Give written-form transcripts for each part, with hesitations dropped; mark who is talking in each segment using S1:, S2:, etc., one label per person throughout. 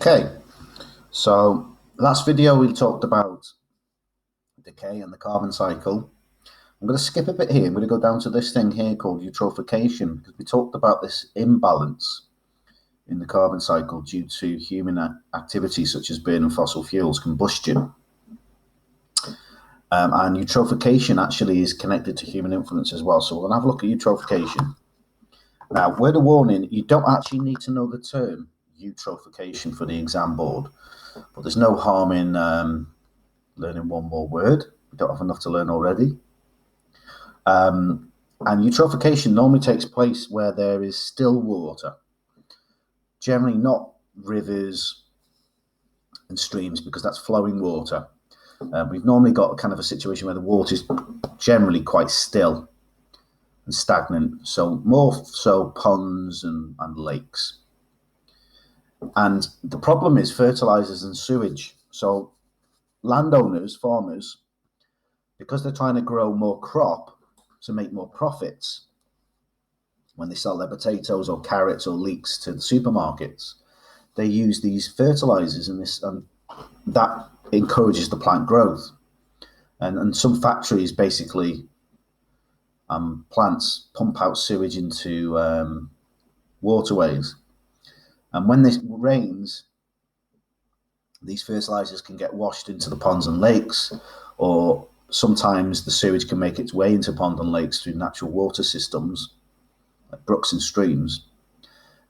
S1: Okay, so last video we talked about decay and the carbon cycle. I'm going to skip a bit here. I'm going to go down to this thing here called eutrophication, because we talked about this imbalance in the carbon cycle due to human activities such as burning fossil fuels, combustion. And eutrophication actually is connected to human influence as well. So we're going to have a look at eutrophication. Now, word of warning, you don't actually need to know the term eutrophication for the exam board, but there's no harm in learning one more word. We don't have enough to learn already. And eutrophication normally takes place where there is still water, generally not rivers and streams, because that's flowing water. We've normally got kind of a situation where the water is generally quite still and stagnant, so more so ponds and lakes. And the problem is fertilizers and sewage. So landowners, farmers, because they're trying to grow more crop to make more profits when they sell their potatoes or carrots or leeks to the supermarkets, they use these fertilizers, and that encourages the plant growth. And some factories basically plants pump out sewage into waterways, and when this rains, these fertilizers can get washed into the ponds and lakes, or sometimes the sewage can make its way into ponds and lakes through natural water systems like brooks and streams.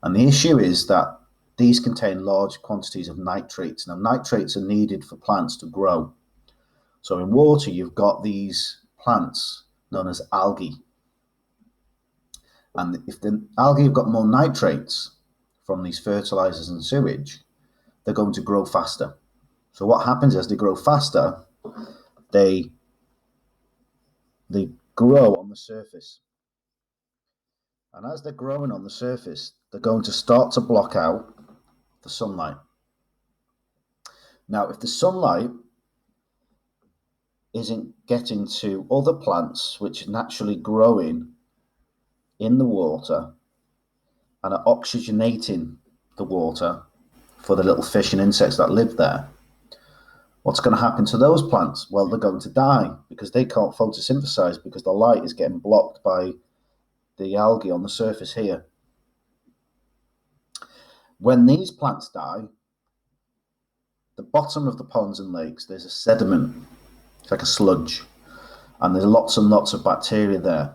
S1: And the issue is that these contain large quantities of nitrates. Now, nitrates are needed for plants to grow. So in water, you've got these plants known as algae. And if the algae have got more nitrates from these fertilizers and sewage, they're going to grow faster. So what happens as they grow faster, they grow on the surface. And as they're growing on the surface, they're going to start to block out the sunlight. Now, if the sunlight isn't getting to other plants which are naturally growing in the water and are oxygenating the water for the little fish and insects that live there, what's going to happen to those plants? Well, they're going to die because they can't photosynthesize, because the light is getting blocked by the algae on the surface here. When these plants die, the bottom of the ponds and lakes, there's a sediment. It's like a sludge, and there's lots and lots of bacteria there.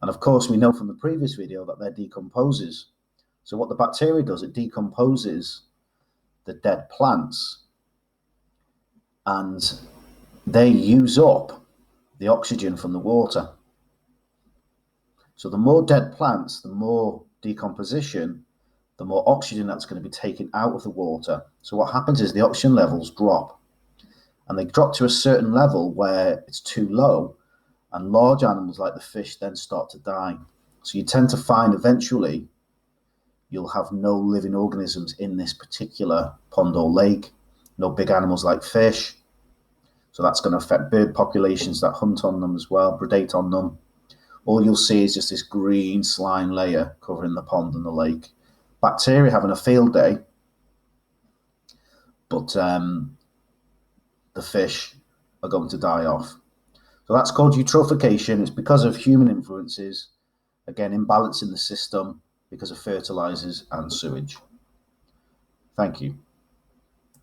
S1: And of course, we know from the previous video that they're decomposers. So what the bacteria does, it decomposes the dead plants, and they use up the oxygen from the water. So the more dead plants, the more decomposition, the more oxygen that's going to be taken out of the water. So what happens is the oxygen levels drop, and they drop to a certain level where it's too low, and large animals like the fish then start to die. So you tend to find eventually you'll have no living organisms in this particular pond or lake, no big animals like fish. So that's going to affect bird populations that hunt on them as well, predate on them. All you'll see is just this green slime layer covering the pond and the lake. Bacteria having a field day, but the fish are going to die off. So that's called eutrophication. It's because of human influences, again, imbalance in the system because of fertilizers and sewage. Thank you.